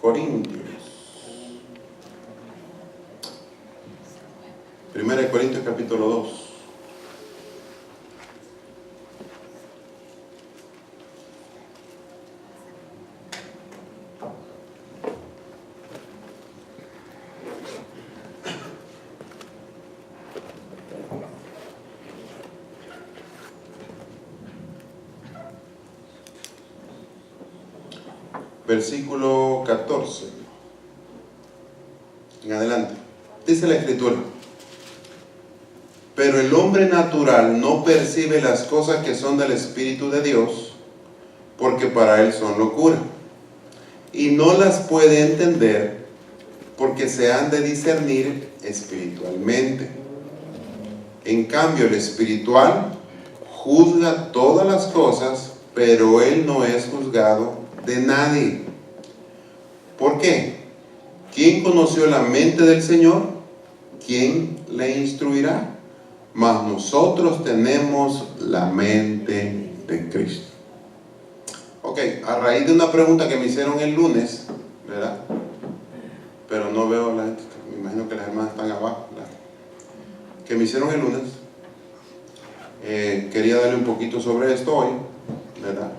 Corintios. 1 Corintios capítulo 2. Versículo 14 en adelante. Dice la Escritura: pero el hombre natural no percibe las cosas que son del Espíritu de Dios, porque para él son locura, y no las puede entender, porque se han de discernir espiritualmente. En cambio, el espiritual juzga todas las cosas, pero él no es juzgado de nadie. ¿Por qué? ¿Quién conoció la mente del Señor? ¿Quién le instruirá? Mas nosotros tenemos la mente de Cristo. Ok, a raíz de una pregunta que me hicieron el lunes, ¿verdad? Pero no veo la gente, me imagino que las hermanas están abajo, ¿verdad? Que me hicieron el lunes, quería darle un poquito sobre esto hoy, ¿verdad?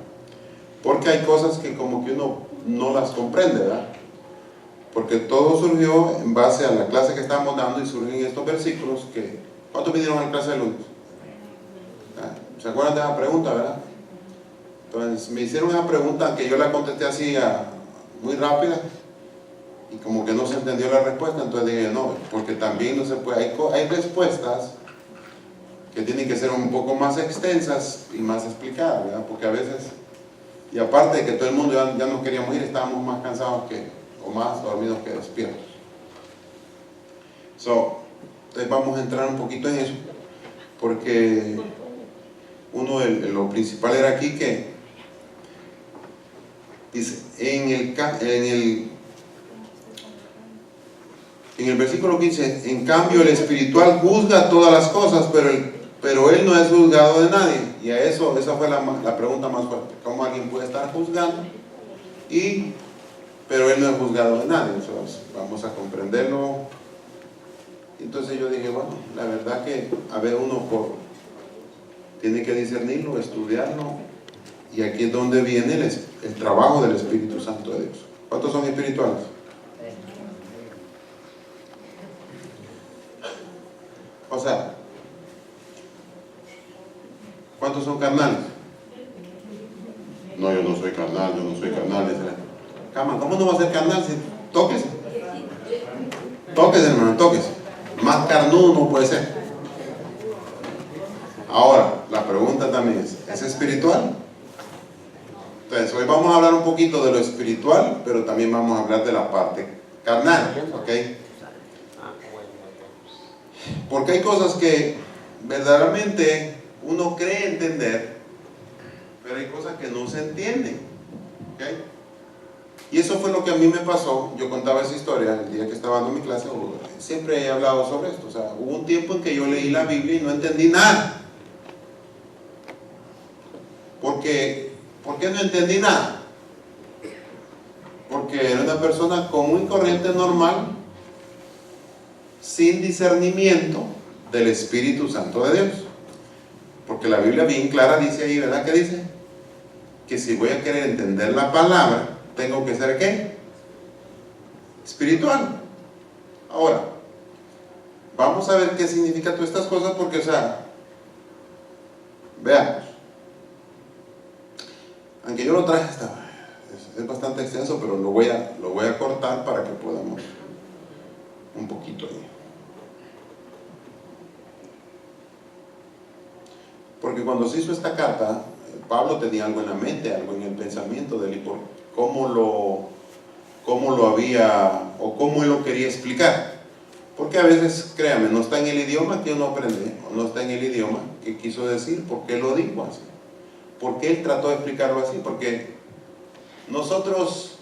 Porque hay cosas que como que uno no las comprende, ¿verdad? Porque todo surgió en base a la clase que estábamos dando, y surgen estos versículos que... ¿Cuántos vinieron a la clase de lunes? ¿Se acuerdan de esa pregunta, verdad? Entonces me hicieron esa pregunta que yo la contesté así muy rápida, y como que no se entendió la respuesta. Entonces dije, no, porque también no se puede, hay respuestas que tienen que ser un poco más extensas y más explicadas, ¿verdad? Porque a veces, y aparte de que todo el mundo ya nos queríamos ir, estábamos más cansados o más dormidos que despiertos. Entonces vamos a entrar un poquito en eso, porque lo principal era aquí que dice en el versículo 15: en cambio el espiritual juzga todas las cosas, pero él no es juzgado de nadie. Y a esa fue la pregunta más fuerte: ¿cómo alguien puede estar juzgando? Pero él no es juzgado de nadie. Entonces vamos a comprenderlo. Entonces yo dije, bueno, la verdad que a ver, uno tiene que discernirlo, estudiarlo, y aquí es donde viene el trabajo del Espíritu Santo de Dios. ¿Cuántos son espirituales? O sea, ¿cuántos son carnales? No, yo no soy carnal. ¿Cómo no va a ser carnal? Tóquese. Tóquese, hermano, tóquese. Más carnudo no puede ser. Ahora, la pregunta también ¿es espiritual? Entonces, hoy vamos a hablar un poquito de lo espiritual, pero también vamos a hablar de la parte carnal, ¿ok? Porque hay cosas que verdaderamente uno cree entender, pero hay cosas que no se entienden, ¿ok? Y eso fue lo que a mí me pasó. Yo contaba esa historia el día que estaba dando mi clase. Siempre he hablado sobre esto. O sea, hubo un tiempo en que yo leí la Biblia y no entendí nada. ¿Por qué no entendí nada? Porque era una persona común y corriente, normal, sin discernimiento del Espíritu Santo de Dios. Porque la Biblia bien clara dice ahí, ¿verdad? ¿Qué dice? Que si voy a querer entender la palabra, tengo que ser ¿qué? Espiritual. Ahora, vamos a ver qué significa todas estas cosas, porque, o sea, veamos. Aunque yo lo traje, es bastante extenso, pero lo voy a cortar para que podamos un poquito ahí. Porque cuando se hizo esta carta, Pablo tenía algo en la mente, algo en el pensamiento de él, y por cómo lo había, o cómo él lo quería explicar. Porque a veces, créame, no está en el idioma que uno aprende, o no está en el idioma que quiso decir, por qué lo dijo así, por qué él trató de explicarlo así. Porque nosotros,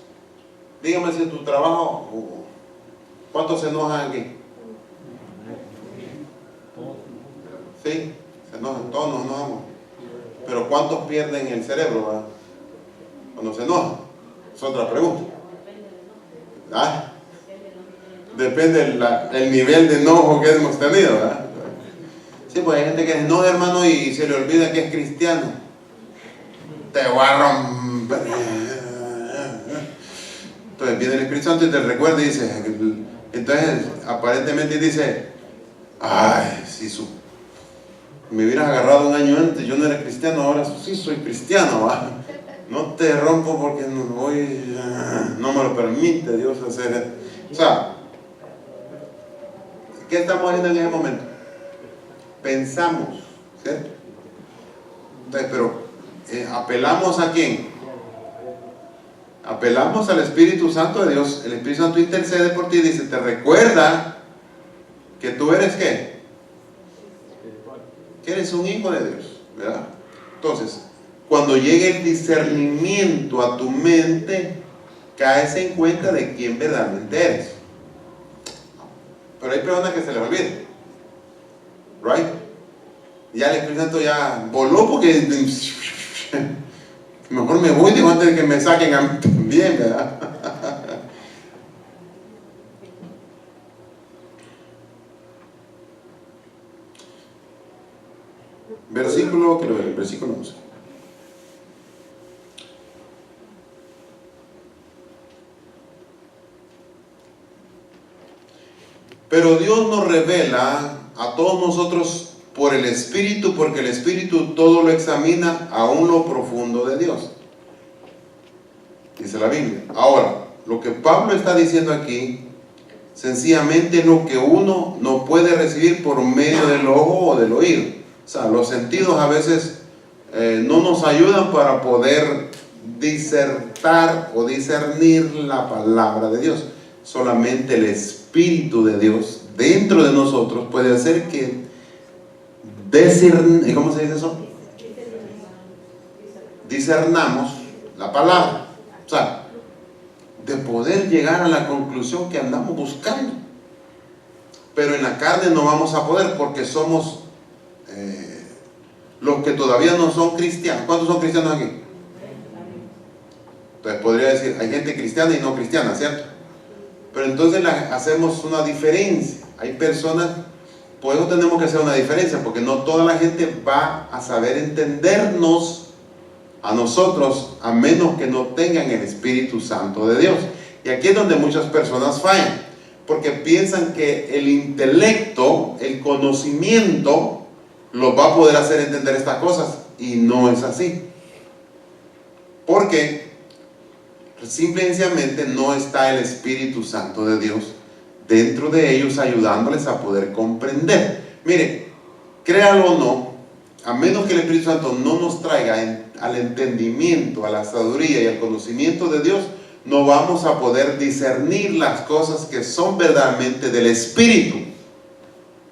dígame si en tu trabajo, ¿cuántos se enojan aquí? ¿Sí? Se enojan, todos nos enojamos. Pero ¿cuántos pierden el cerebro, ¿verdad? Cuando se enojan? Es otra pregunta. ¿Ah? Depende del nivel de enojo que hemos tenido, ¿verdad? Sí, pues hay gente que dice, no, hermano, y se le olvida que es cristiano. Te voy a romper. Entonces viene el Espíritu Santo y te recuerda y dice, entonces aparentemente dice, ay, si me hubieras agarrado un año antes, yo no era cristiano, ahora sí soy cristiano, ¿va? No te rompo porque no me lo permite Dios hacer. O sea, ¿qué estamos haciendo en ese momento? Pensamos, ¿cierto? Entonces, pero apelamos ¿a quién? Apelamos al Espíritu Santo de Dios. El Espíritu Santo intercede por ti y dice, te recuerda que tú eres ¿qué? Que eres un hijo de Dios, ¿verdad? Entonces, cuando llegue el discernimiento a tu mente, caes en cuenta de quién verdaderamente eres. Pero hay personas que se les olvida, ¿right? Ya el Espíritu Santo ya voló porque mejor me voy digo, antes de que me saquen a mí también, ¿verdad? Versículo 11. Pero Dios nos revela a todos nosotros por el Espíritu, porque el Espíritu todo lo examina, aún lo profundo de Dios. Dice la Biblia. Ahora, lo que Pablo está diciendo aquí, sencillamente es lo que uno no puede recibir por medio del ojo o del oído. O sea, los sentidos a veces no nos ayudan para poder disertar o discernir la palabra de Dios. Solamente el Espíritu de Dios dentro de nosotros puede hacer que ¿cómo se dice eso? Discernamos la palabra. O sea, de poder llegar a la conclusión que andamos buscando. Pero en la carne no vamos a poder porque somos los que todavía no son cristianos. ¿Cuántos son cristianos aquí? Entonces podría decir, hay gente cristiana y no cristiana, ¿cierto? Pero entonces hacemos una diferencia. Hay personas, por eso tenemos que hacer una diferencia, porque no toda la gente va a saber entendernos a nosotros, a menos que no tengan el Espíritu Santo de Dios. Y aquí es donde muchas personas fallan, porque piensan que el intelecto, el conocimiento, los va a poder hacer entender estas cosas, y no es así. Porque simple y sencillamente no está el Espíritu Santo de Dios dentro de ellos, ayudándoles a poder comprender. Mire, créalo o no, a menos que el Espíritu Santo no nos traiga al entendimiento, a la sabiduría y al conocimiento de Dios, no vamos a poder discernir las cosas que son verdaderamente del Espíritu.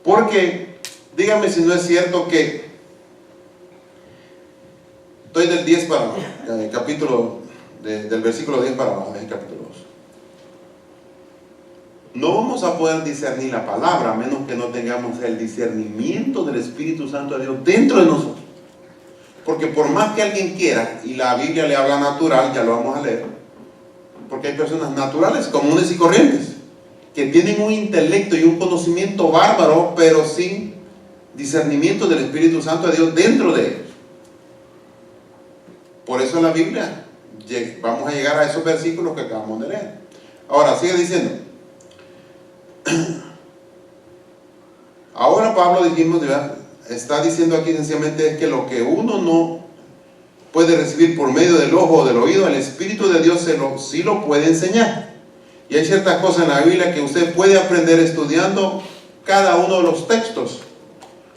Porque, dígame si no es cierto que estoy del 10 para el capítulo del versículo 10 para abajo, del capítulo 2. No vamos a poder discernir la palabra a menos que no tengamos el discernimiento del Espíritu Santo de Dios dentro de nosotros. Porque por más que alguien quiera, y la Biblia le habla natural, ya lo vamos a leer, porque hay personas naturales, comunes y corrientes, que tienen un intelecto y un conocimiento bárbaro, pero sin discernimiento del Espíritu Santo de Dios dentro de ellos. Por eso en la Biblia vamos a llegar a esos versículos que acabamos de leer. Ahora, sigue diciendo. Ahora Pablo, dijimos, está diciendo aquí sencillamente es que lo que uno no puede recibir por medio del ojo o del oído, el Espíritu de Dios sí lo puede enseñar. Y hay ciertas cosas en la Biblia que usted puede aprender estudiando cada uno de los textos.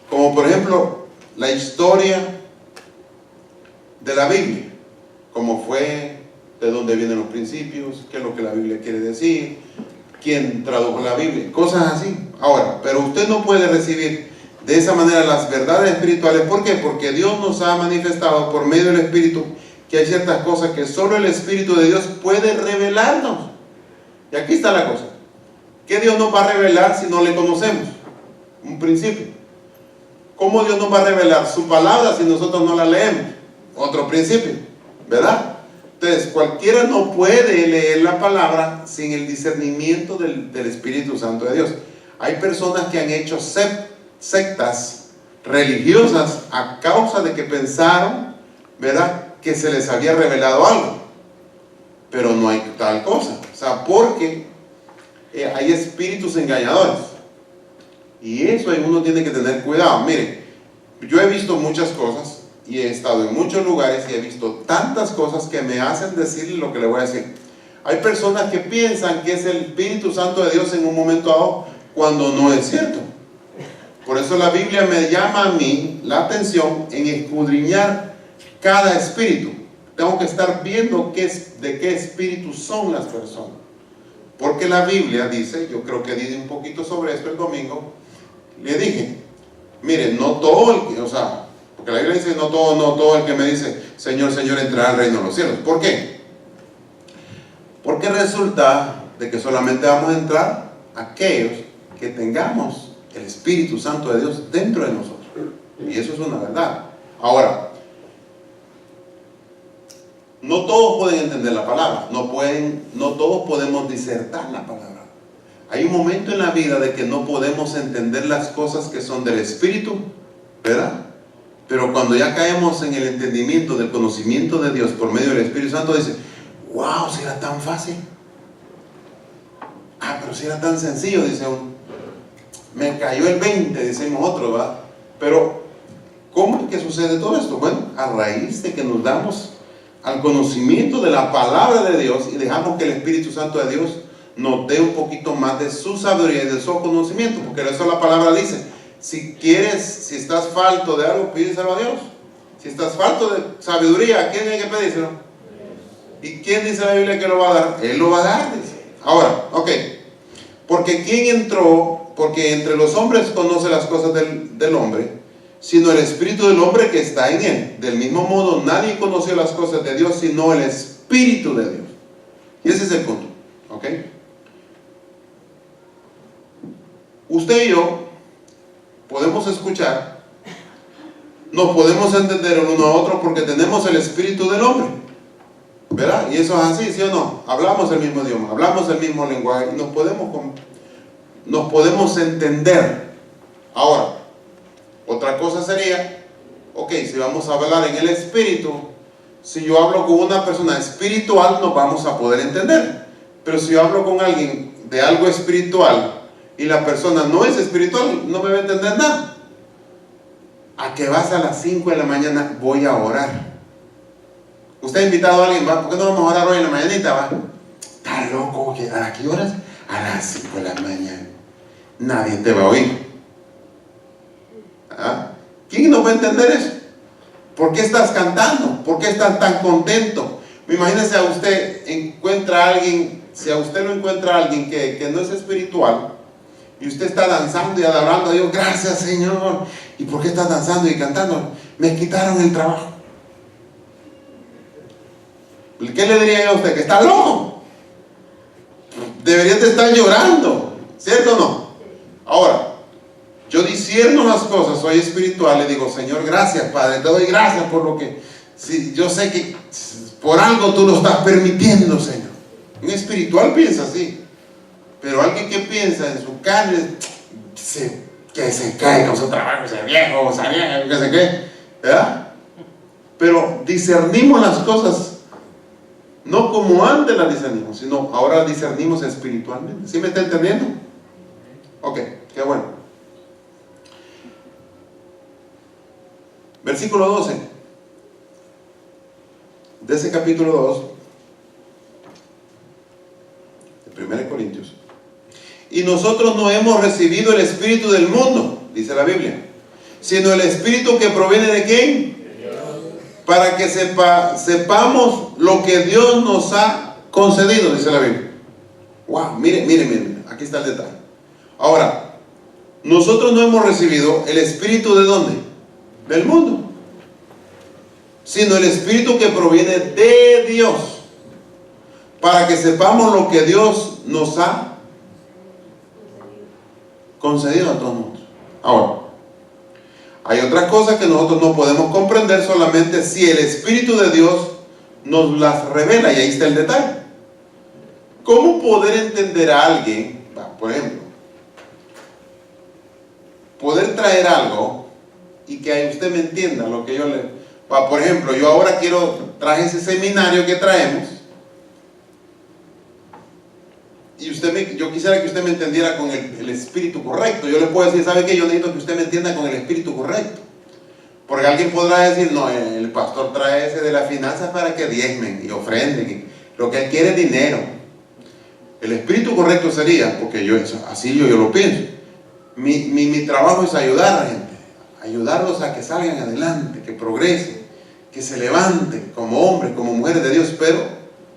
Como por ejemplo, la historia de la Biblia. Cómo fue, de dónde vienen los principios, qué es lo que la Biblia quiere decir, quién tradujo la Biblia, cosas así. Ahora, pero usted no puede recibir de esa manera las verdades espirituales. ¿Por qué? Porque Dios nos ha manifestado por medio del Espíritu que hay ciertas cosas que solo el Espíritu de Dios puede revelarnos. Y aquí está la cosa. ¿Qué Dios nos va a revelar si no le conocemos? Un principio. ¿Cómo Dios nos va a revelar su palabra si nosotros no la leemos? Otro principio, ¿verdad? Entonces, cualquiera no puede leer la palabra sin el discernimiento del Espíritu Santo de Dios. Hay personas que han hecho sectas religiosas a causa de que pensaron, ¿verdad?, que se les había revelado algo. Pero no hay tal cosa. O sea, porque hay espíritus engañadores. Y eso uno tiene que tener cuidado. Mire, yo he visto muchas cosas y he estado en muchos lugares y he visto tantas cosas que me hacen decirle lo que le voy a decir. Hay personas que piensan que es el Espíritu Santo de Dios en un momento dado, cuando no es cierto. Por eso la Biblia me llama a mí la atención en escudriñar cada espíritu. Tengo que estar viendo de qué espíritu son las personas. Porque la Biblia dice, yo creo que dije un poquito sobre esto el domingo, le dije, mire, no todo el que, o sea, porque la Biblia dice, no todo el que me dice, Señor, Señor, entrará al reino de los cielos. ¿Por qué? Porque resulta de que solamente vamos a entrar aquellos que tengamos el Espíritu Santo de Dios dentro de nosotros. Y eso es una verdad. Ahora, no todos pueden entender la palabra, no todos podemos disertar la palabra. Hay un momento en la vida de que no podemos entender las cosas que son del Espíritu, ¿verdad? Pero cuando ya caemos en el entendimiento del conocimiento de Dios por medio del Espíritu Santo, dice, wow, si era tan fácil. Pero si era tan sencillo, dice uno. Me cayó el 20, decimos otros, ¿verdad? Pero, ¿cómo es que sucede todo esto? Bueno, a raíz de que nos damos al conocimiento de la palabra de Dios y dejamos que el Espíritu Santo de Dios nos dé un poquito más de su sabiduría y de su conocimiento, porque eso la palabra dice, si estás falto de algo, pídeselo a Dios. Si estás falto de sabiduría, ¿a quién hay que pedírselo? ¿Y quién dice la Biblia que lo va a dar? Él lo va a dar, dice. Ahora, ok, porque entre los hombres conoce las cosas del hombre, sino el espíritu del hombre que está en él. Del mismo modo, nadie conoció las cosas de Dios, sino el Espíritu de Dios. Y ese es el punto, ¿ok? Usted y yo podemos escuchar, nos podemos entender el uno a otro porque tenemos el espíritu del hombre, ¿verdad? Y eso es así, ¿sí o no? Hablamos el mismo idioma, hablamos el mismo lenguaje y nos podemos entender. Ahora, otra cosa sería, ok, si vamos a hablar en el espíritu, si yo hablo con una persona espiritual, nos vamos a poder entender. Pero si yo hablo con alguien de algo espiritual y la persona no es espiritual, no me va a entender nada. ¿A qué vas a las 5 de la mañana? Voy a orar. Usted ha invitado a alguien, ¿va? ¿Por qué no vamos a orar hoy en la mañanita? ¿Va? ¿Está loco? ¿A qué horas? A las 5 de la mañana. Nadie te va a oír. ¿Ah? ¿Quién no va a entender eso? ¿Por qué estás cantando? ¿Por qué estás tan contento? Imagínese a usted encuentra a alguien, si a usted lo encuentra a alguien que no es espiritual y usted está danzando y adorando a Dios, gracias Señor. ¿Y por qué estás danzando y cantando? Me quitaron el trabajo. ¿Qué le diría yo a usted? Que está loco. Debería de estar llorando, ¿cierto o no? Ahora, yo discierno las cosas, soy espiritual, le digo, Señor, gracias Padre, te doy gracias por lo que, sí, yo sé que por algo tú lo estás permitiendo, Señor. Un espiritual piensa así, pero alguien que piensa en su carne, que se cae con su trabajo, se viejo, se vieja, que se quede, ¿verdad? Pero discernimos las cosas, no como antes las discernimos, sino ahora las discernimos espiritualmente. ¿Sí me está entendiendo? Ok, qué bueno. Versículo 12 de ese capítulo 2 de 1 Corintios. Y nosotros no hemos recibido el espíritu del mundo, dice la Biblia, sino el espíritu que proviene de ¿quién? De Dios. Para que sepamos lo que Dios nos ha concedido, dice la Biblia. Wow, miren, aquí está el detalle. Ahora, nosotros no hemos recibido el espíritu ¿de dónde? Del mundo, sino el espíritu que proviene de Dios, para que sepamos lo que Dios nos ha concedido a todos nosotros. Ahora, hay otras cosas que nosotros no podemos comprender solamente si el Espíritu de Dios nos las revela y ahí está el detalle. ¿Cómo poder entender a alguien, por ejemplo, poder traer algo y que usted me entienda lo que yo le... Por ejemplo, yo ahora traje ese seminario que traemos y yo quisiera que usted me entendiera con el espíritu correcto. Yo le puedo decir, ¿sabe qué? Yo necesito que usted me entienda con el espíritu correcto. Porque alguien podrá decir, no, el pastor trae ese de las finanzas para que diezmen y ofrenden. Lo que él quiere es dinero. El espíritu correcto sería, porque yo lo pienso, mi trabajo es ayudar a la gente, ayudarlos a que salgan adelante, que progresen, que se levanten como hombres, como mujeres de Dios,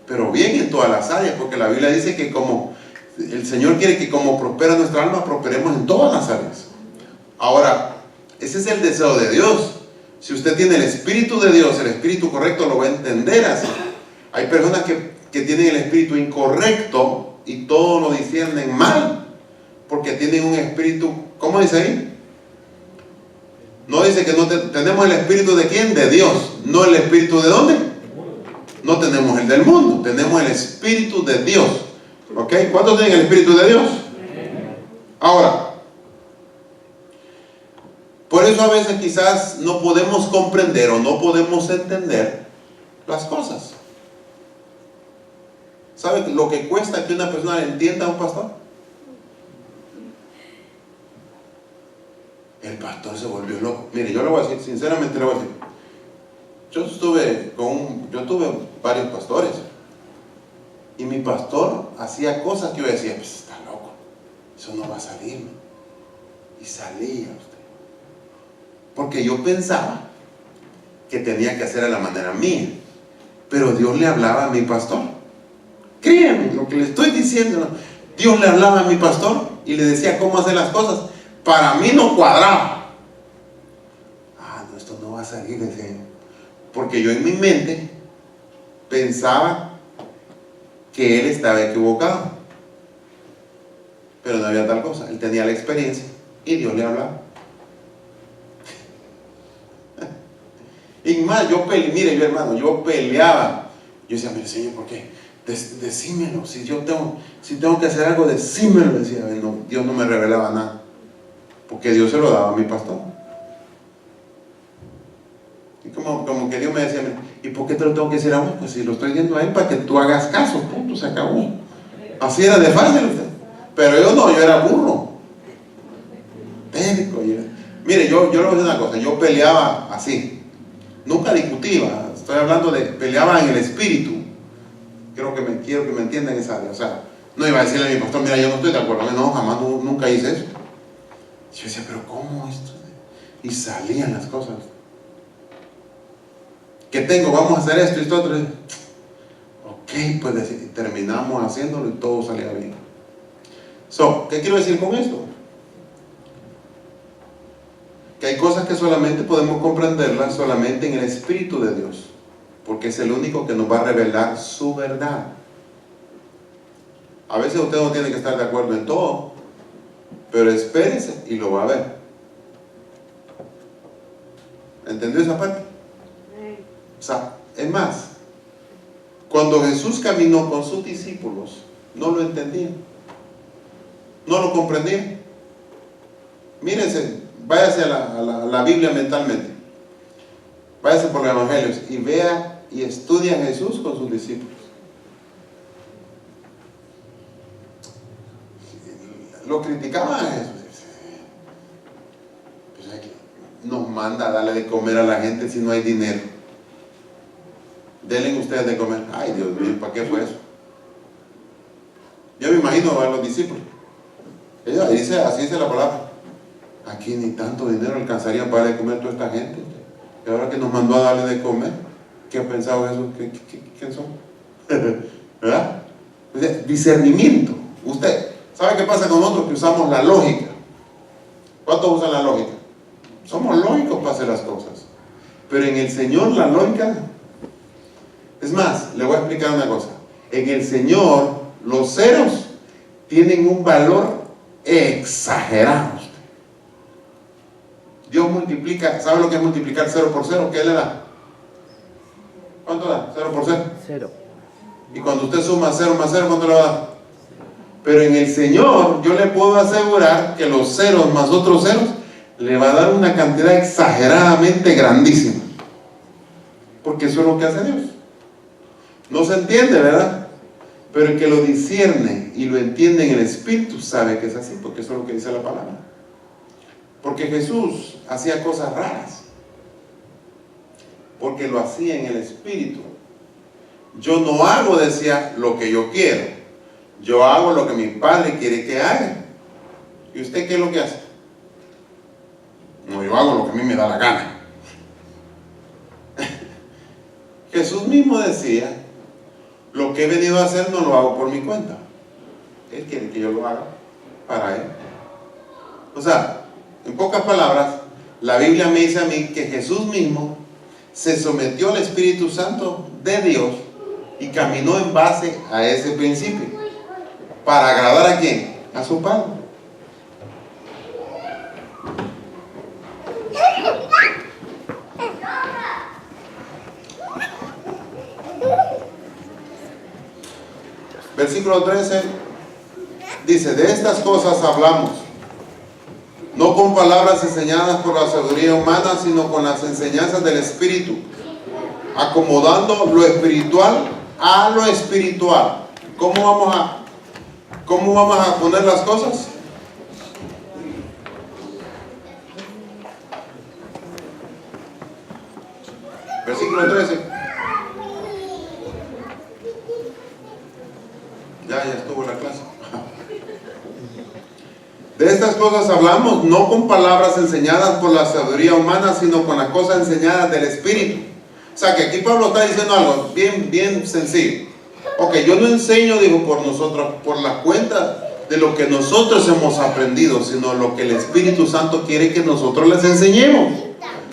pero bien en todas las áreas, porque la Biblia dice que como el Señor quiere que como prospera nuestra alma, prosperemos en todas las áreas. Ahora, ese es el deseo de Dios. Si usted tiene el Espíritu de Dios, el Espíritu correcto, lo va a entender así. Hay personas que tienen el Espíritu incorrecto y todo lo disciernen mal, porque tienen un espíritu, ¿cómo dice ahí? No dice que no tenemos el Espíritu de ¿quién? De Dios. No el Espíritu de ¿dónde? No tenemos el del mundo, tenemos el Espíritu de Dios. ¿Ok? ¿Cuántos tienen el Espíritu de Dios? Ahora, por eso a veces quizás no podemos comprender o no podemos entender las cosas. ¿Sabe lo que cuesta que una persona entienda a un pastor? El pastor se volvió loco. Mire, yo le voy a decir, sinceramente le voy a decir, yo tuve varios pastores y mi pastor hacía cosas que yo decía, pues está loco, eso no va a salir. Y salía usted, porque yo pensaba que tenía que hacer a la manera mía, pero Dios le hablaba a mi pastor. Créeme lo que le estoy diciendo. Dios le hablaba a mi pastor y le decía cómo hacer las cosas. Para mí no cuadraba. No, esto no va a salir, decía yo. Porque yo en mi mente pensaba que él estaba equivocado, pero no había tal cosa. Él tenía la experiencia y Dios le hablaba. Y más, mire, yo peleaba. Yo decía, mire, Señor, ¿por qué? Decímelo, si tengo que hacer algo, decímelo, decía. No, Dios no me revelaba nada, porque Dios se lo daba a mi pastor. Y como que Dios me decía, ¿y por qué te lo tengo que decir a vos? Pues si lo estoy diciendo a él para que tú hagas caso, punto, se acabó. Así era de fácil usted. Pero yo era burro, terco. Mire, yo le voy a decir una cosa, yo peleaba así, nunca discutía, estoy hablando de peleaba en el espíritu. Quiero que me entiendan esa área. O sea, no iba a decirle a mi pastor, mira, yo no estoy de acuerdo, no, jamás, nunca hice eso. Yo decía, pero ¿cómo esto? Y salían las cosas. ¿Qué tengo? Vamos a hacer esto y esto otro. Ok, pues terminamos haciéndolo y todo salía bien. ¿Qué quiero decir con esto? Que hay cosas que solamente podemos comprenderlas solamente en el Espíritu de Dios, porque es el único que nos va a revelar su verdad. A veces usted no tiene que estar de acuerdo en todo, pero espérese y lo va a ver. ¿Entendió esa parte? O sea, es más, cuando Jesús caminó con sus discípulos, no lo entendían, no lo comprendían. Mírense, váyase a la Biblia mentalmente, váyase por los evangelios y vea y estudia a Jesús con sus discípulos. Lo criticaban a Jesús. Pues nos manda a darle de comer a la gente si no hay dinero. Denle ustedes de comer. Ay, Dios mío, ¿para qué fue eso? Yo me imagino a los discípulos. Así dice la palabra. Aquí ni tanto dinero alcanzaría para darle de comer a toda esta gente. Y ahora que nos mandó a darle de comer, ¿qué ha pensado Jesús? ¿Quién son? ¿Verdad? Discernimiento. Usted, ¿sabe qué pasa con nosotros? Que usamos la lógica. ¿Cuántos usan la lógica? Somos lógicos para hacer las cosas. Pero en el Señor la lógica... Es más, le voy a explicar una cosa. En el Señor, los ceros tienen un valor exagerado. Dios multiplica, ¿sabe lo que es multiplicar 0 por 0? ¿Qué le da? ¿Cuánto da? 0 por 0. 0. Y cuando usted suma 0 más 0, ¿cuánto le va a dar? Pero en el Señor, yo le puedo asegurar que los ceros más otros ceros le va a dar una cantidad exageradamente grandísima. Porque eso es lo que hace Dios. No se entiende, ¿verdad? Pero el que lo discierne y lo entiende en el Espíritu sabe que es así, porque eso es lo que dice la palabra. Porque Jesús hacía cosas raras, porque lo hacía en el Espíritu. Yo no hago, decía, lo que yo quiero, yo hago lo que mi Padre quiere que haga. ¿Y usted qué es lo que hace? No, yo hago lo que a mí me da la gana. Jesús mismo decía, lo que he venido a hacer no lo hago por mi cuenta. Él quiere que yo lo haga para Él. O sea, en pocas palabras, la Biblia me dice a mí que Jesús mismo se sometió al Espíritu Santo de Dios y caminó en base a ese principio. ¿Para agradar a quién? A su Padre. Versículo 13 dice, de estas cosas hablamos, no con palabras enseñadas por la sabiduría humana, sino con las enseñanzas del Espíritu, acomodando lo espiritual a lo espiritual. ¿Cómo vamos a poner las cosas? Versículo 13. Ya estuvo la clase. De estas cosas hablamos, no con palabras enseñadas por la sabiduría humana, sino con las cosas enseñadas del Espíritu. O sea que aquí Pablo está diciendo algo bien sencillo. Ok, yo no enseño, digo, por nosotros, por la cuenta de lo que nosotros hemos aprendido, sino lo que el Espíritu Santo quiere que nosotros les enseñemos.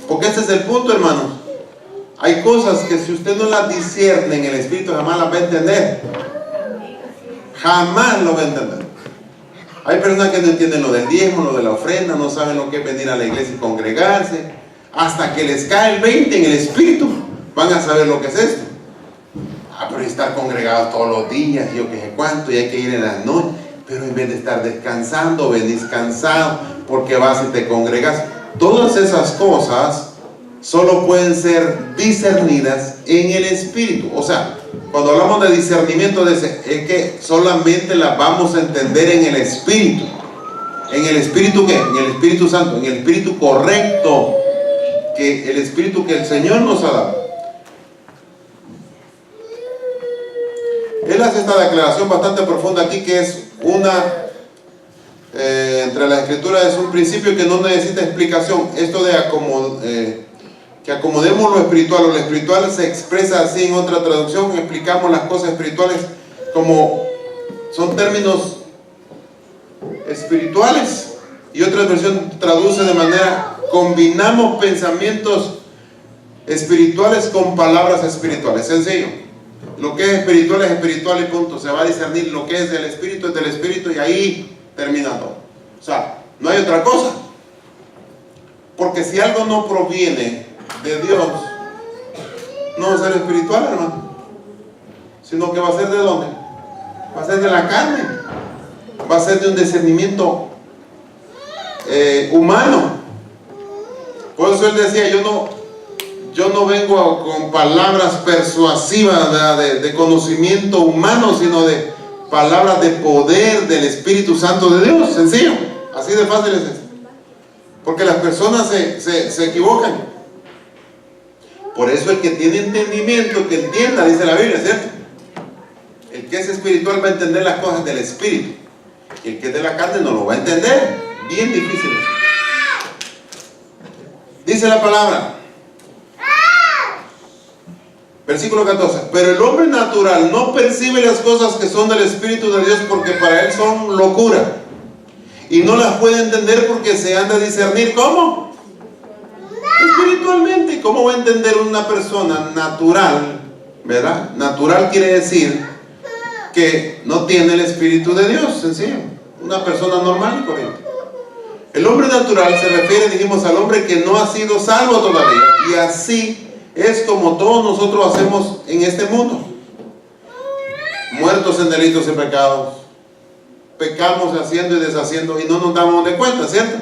Porque ese es el punto, hermanos. Hay cosas que si usted no las discierne en el Espíritu, jamás las va a entender. Jamás lo va a entender. Hay personas que no entienden lo del diezmo, lo de la ofrenda, no saben lo que es venir a la iglesia y congregarse. Hasta que les cae el 20 en el Espíritu, van a saber lo que es esto. Pero estar congregados todos los días, yo que sé cuánto, y hay que ir en las noches. Pero en vez de estar descansando, venís cansado, porque vas y te congregas. Todas esas cosas solo pueden ser discernidas en el Espíritu. O sea, cuando hablamos de discernimiento, es que solamente las vamos a entender en el Espíritu. ¿En el Espíritu qué? En el Espíritu Santo, en el Espíritu correcto, que el Espíritu que el Señor nos ha dado. Él hace esta declaración bastante profunda aquí, que es entre las Escrituras es un principio que no necesita explicación. Esto de que acomodemos lo espiritual se expresa así en otra traducción. Explicamos las cosas espirituales como son términos espirituales, y otra versión traduce de manera, combinamos pensamientos espirituales con palabras espirituales. Sencillo, lo que es espiritual y punto. Se va a discernir lo que es del Espíritu, y ahí termina todo. O sea, no hay otra cosa, porque si algo no proviene de Dios, no va a ser espiritual, hermano, sino que va a ser ¿de dónde? Va a ser de la carne, va a ser de un discernimiento humano. Por eso él decía, yo no vengo con palabras persuasivas de conocimiento humano, sino de palabras de poder del Espíritu Santo de Dios. Sencillo, así de fácil es esto. Porque las personas se equivocan. Por eso el que tiene entendimiento, que entienda, dice la Biblia, ¿cierto? El que es espiritual va a entender las cosas del Espíritu. Y el que es de la carne no lo va a entender. Bien difícil. Dice la palabra, versículo 14, pero el hombre natural no percibe las cosas que son del Espíritu de Dios, porque para él son locura, y no las puede entender porque se han de discernir. ¿Cómo? Espiritualmente. ¿Cómo va a entender una persona natural? ¿Verdad? Natural quiere decir que no tiene el Espíritu de Dios. Sencillo. Una persona normal y corriente. El hombre natural se refiere, dijimos, al hombre que no ha sido salvo todavía, y así es como todos nosotros hacemos en este mundo. Muertos en delitos y pecados. Pecamos haciendo y deshaciendo y no nos damos de cuenta, ¿cierto?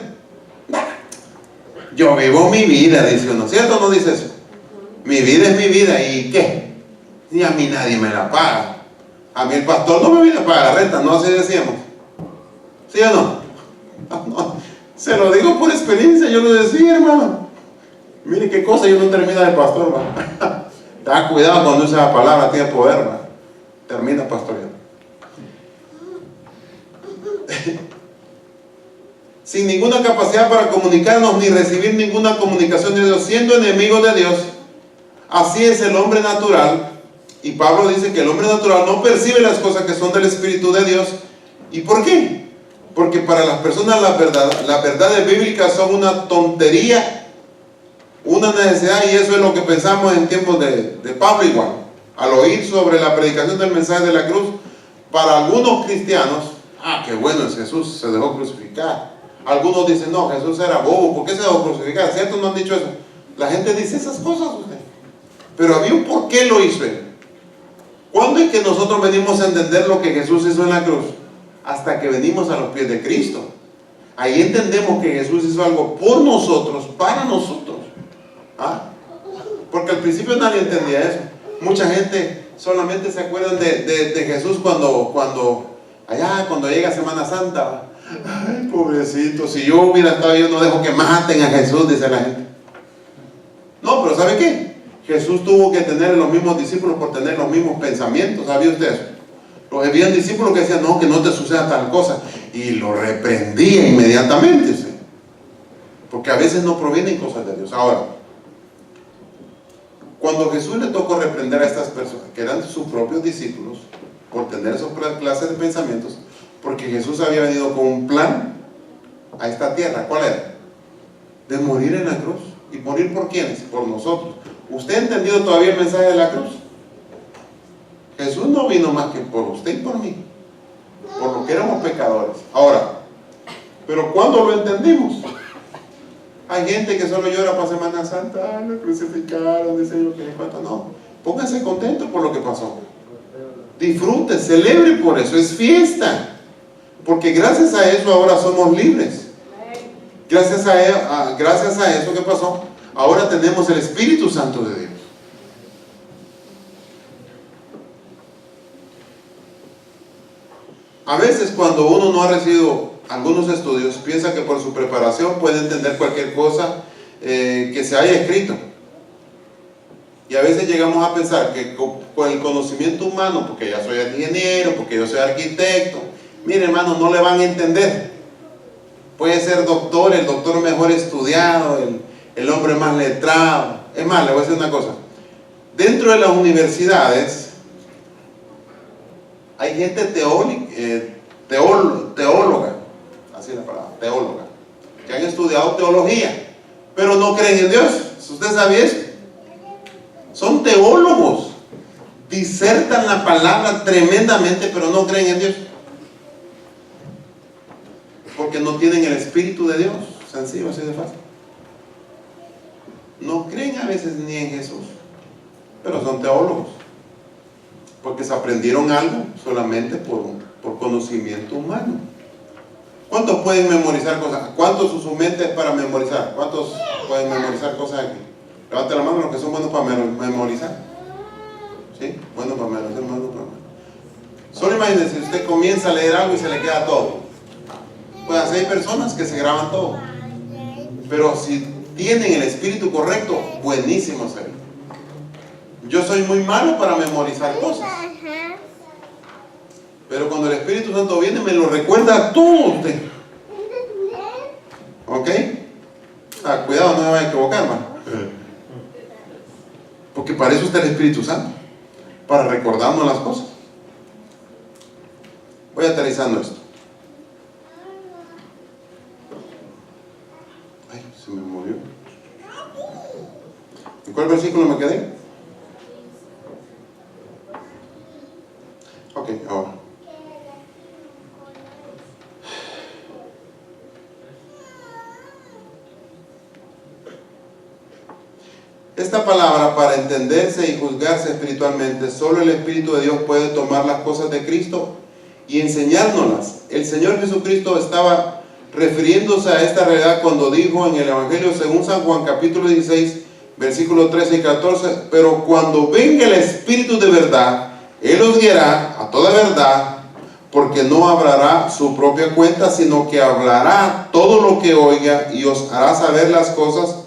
Yo vivo mi vida, dice uno, ¿cierto o no dice eso? Mi vida es mi vida, ¿y qué? Ni a mí nadie me la paga. A mí el pastor no me viene a pagar la renta, ¿no? Así decíamos. ¿Sí o no? No, se lo digo por experiencia, yo lo decía, hermano. Mire qué cosa, yo no termino de pastor, hermano. Ten cuidado cuando usa la palabra, tiene poder, hermano. Termina pastoreando. Sin ninguna capacidad para comunicarnos ni recibir ninguna comunicación de Dios, siendo enemigos de Dios. Así es el hombre natural. Y Pablo dice que el hombre natural no percibe las cosas que son del Espíritu de Dios. ¿Y por qué? Porque para las personas las verdades bíblicas son una tontería, una necesidad, y eso es lo que pensamos en tiempos de Pablo igual. Al oír sobre la predicación del mensaje de la cruz, para algunos cristianos, qué bueno es Jesús, se dejó crucificar. Algunos dicen, no, Jesús era bobo, ¿por qué se dejó crucificar? ¿Cierto? No han dicho eso. La gente dice esas cosas, usted. Pero había un por qué lo hizo él. ¿Cuándo es que nosotros venimos a entender lo que Jesús hizo en la cruz? Hasta que venimos a los pies de Cristo. Ahí entendemos que Jesús hizo algo por nosotros, para nosotros. Porque al principio nadie entendía eso. Mucha gente solamente se acuerdan de Jesús cuando llega Semana Santa. Ay, pobrecito, si yo hubiera estado, yo no dejo que maten a Jesús, dice la gente. No, pero ¿sabe qué? Jesús tuvo que tener los mismos discípulos por tener los mismos pensamientos. ¿Sabía usted eso? Había discípulos que decían, no, que no te suceda tal cosa, y lo reprendía inmediatamente, ¿sí? Porque a veces no provienen cosas de Dios. Ahora, cuando Jesús le tocó reprender a estas personas, que eran sus propios discípulos, por tener esas clases de pensamientos, porque Jesús había venido con un plan a esta tierra. ¿Cuál era? De morir en la cruz. ¿Y morir por quiénes? Por nosotros. ¿Usted ha entendido todavía el mensaje de la cruz? Jesús no vino más que por usted y por mí, por lo que éramos pecadores. Ahora, pero ¿cuándo lo entendimos? Hay gente que solo llora para Semana Santa, lo crucificaron, dice yo que cuánto. No, pónganse contentos por lo que pasó. Disfrute, celebre por eso, es fiesta. Porque gracias a eso ahora somos libres. Gracias a eso que pasó, ahora tenemos el Espíritu Santo de Dios. A veces cuando uno no ha recibido algunos estudios, piensa que por su preparación puede entender cualquier cosa que se haya escrito. Y a veces llegamos a pensar que con el conocimiento humano, porque ya soy ingeniero, porque yo soy arquitecto, mire hermano, no le van a entender. Puede ser doctor, el doctor mejor estudiado, el hombre más letrado. Es más, le voy a decir una cosa. Dentro de las universidades hay gente teóloga, así es la palabra, teóloga, que han estudiado teología, pero no creen en Dios. ¿Usted sabía eso? Son teólogos, disertan la palabra tremendamente, pero no creen en Dios, porque no tienen el Espíritu de Dios. Sencillo, así de fácil. No creen a veces ni en Jesús, pero son teólogos, porque se aprendieron algo solamente por conocimiento humano. ¿Cuántos pueden memorizar cosas? ¿Cuántos su mente es para memorizar? ¿Cuántos pueden memorizar cosas aquí? Levante la mano los que son buenos para memorizar. ¿Sí? Buenos para memorizar, buenos para memorizar. Solo imagínense, usted comienza a leer algo y se le queda todo. Pues hay personas que se graban todo. Pero si tienen el espíritu correcto, buenísimo sería. Yo soy muy malo para memorizar cosas. Pero cuando el Espíritu Santo viene, me lo recuerda todo usted. ¿Ok? Cuidado, no me va a equivocar, hermano. Porque para eso está el Espíritu Santo, para recordarnos las cosas. Voy aterrizando esto. Ay, se me movió. ¿En cuál versículo me quedé? Ok, ahora. Esta esta palabra, para entenderse y juzgarse espiritualmente, solo el Espíritu de Dios puede tomar las cosas de Cristo y enseñárnoslas. El Señor Jesucristo estaba refiriéndose a esta realidad cuando dijo en el Evangelio según San Juan capítulo 16, versículos 13 y 14, pero cuando venga el Espíritu de verdad, Él os guiará a toda verdad, porque no hablará su propia cuenta, sino que hablará todo lo que oiga y os hará saber las cosas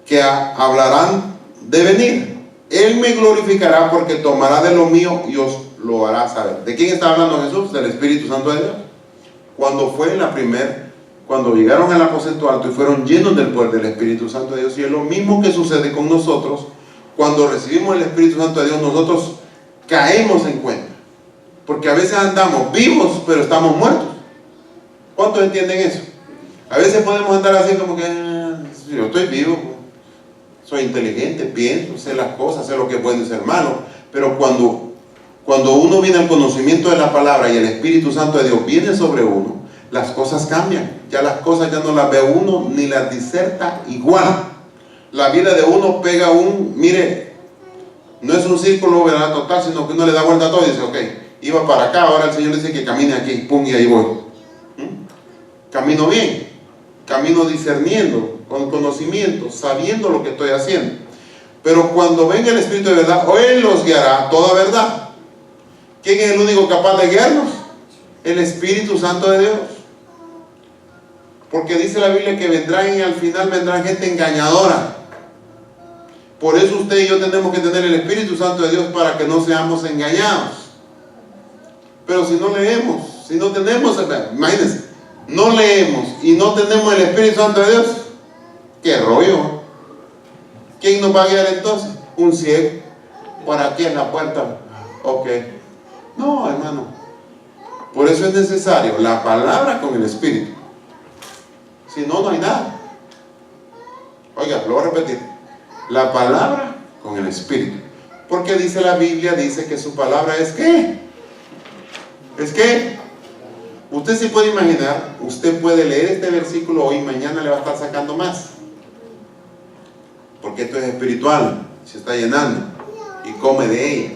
que hablarán de venir. Él me glorificará porque tomará de lo mío y os lo hará saber. ¿De quién está hablando Jesús? Del Espíritu Santo de Dios. Cuando llegaron al aposento alto y fueron llenos del poder del Espíritu Santo de Dios, y es lo mismo que sucede con nosotros. Cuando recibimos el Espíritu Santo de Dios, nosotros caemos en cuenta, porque a veces andamos vivos pero estamos muertos. ¿Cuántos entienden eso? A veces podemos andar así como que yo estoy vivo, soy inteligente, pienso, sé las cosas, sé lo que es bueno y ser malo, pero cuando uno viene al conocimiento de la palabra y el Espíritu Santo de Dios viene sobre uno, las cosas cambian. Ya las cosas ya no las ve uno ni las diserta igual. La vida de uno pega mire, no es un círculo, ¿verdad?, total, sino que uno le da vuelta a todo y dice, ok, iba para acá, ahora el Señor dice que camine aquí, pum, y ahí voy. Camino bien, camino discerniendo, con conocimiento, sabiendo lo que estoy haciendo. Pero cuando venga el Espíritu de verdad, Él los guiará a toda verdad. ¿Quién es el único capaz de guiarnos? El Espíritu Santo de Dios. Porque dice la Biblia que vendrán y al final vendrán gente engañadora. Por eso usted y yo tenemos que tener el Espíritu Santo de Dios para que no seamos engañados. Pero si no leemos, si no tenemos, imagínense, no leemos y no tenemos el Espíritu Santo de Dios, qué rollo. ¿Quién nos va a guiar entonces? Un ciego. Por aquí en la puerta. Ok. No, hermano. Por eso es necesario la palabra con el Espíritu. Si no, no hay nada. Oiga, lo voy a repetir. La palabra con el Espíritu. Porque dice la Biblia, dice que su palabra es ¿qué? ¿Es qué? Usted se puede imaginar, usted puede leer este versículo hoy y mañana le va a estar sacando más. Porque esto es espiritual, se está llenando y come de ella.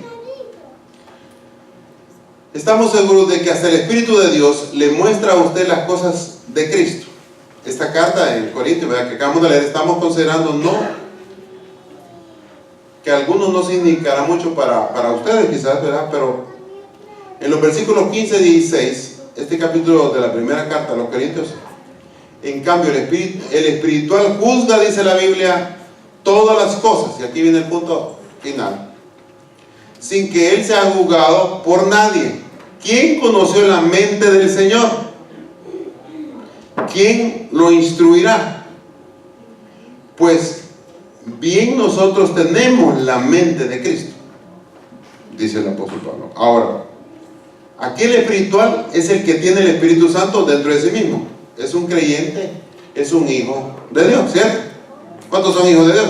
Estamos seguros de que hasta el Espíritu de Dios le muestra a usted las cosas de Cristo. Esta carta en Corintios, ¿verdad?, que acabamos de leer, estamos considerando que algunos no significará mucho para ustedes quizás, ¿verdad? Pero en los versículos 15 y 16, este capítulo de la primera carta a los Corintios, en cambio el espiritual juzga, dice la Biblia, todas las cosas, y aquí viene el punto final, sin que Él sea juzgado por nadie. ¿Quién conoció la mente del Señor? ¿Quién lo instruirá? Pues bien nosotros tenemos la mente de Cristo, dice el apóstol Pablo. Ahora, aquí el espiritual es el que tiene el Espíritu Santo dentro de sí mismo. Es un creyente, es un hijo de Dios, ¿cierto? ¿Cuántos son hijos de Dios?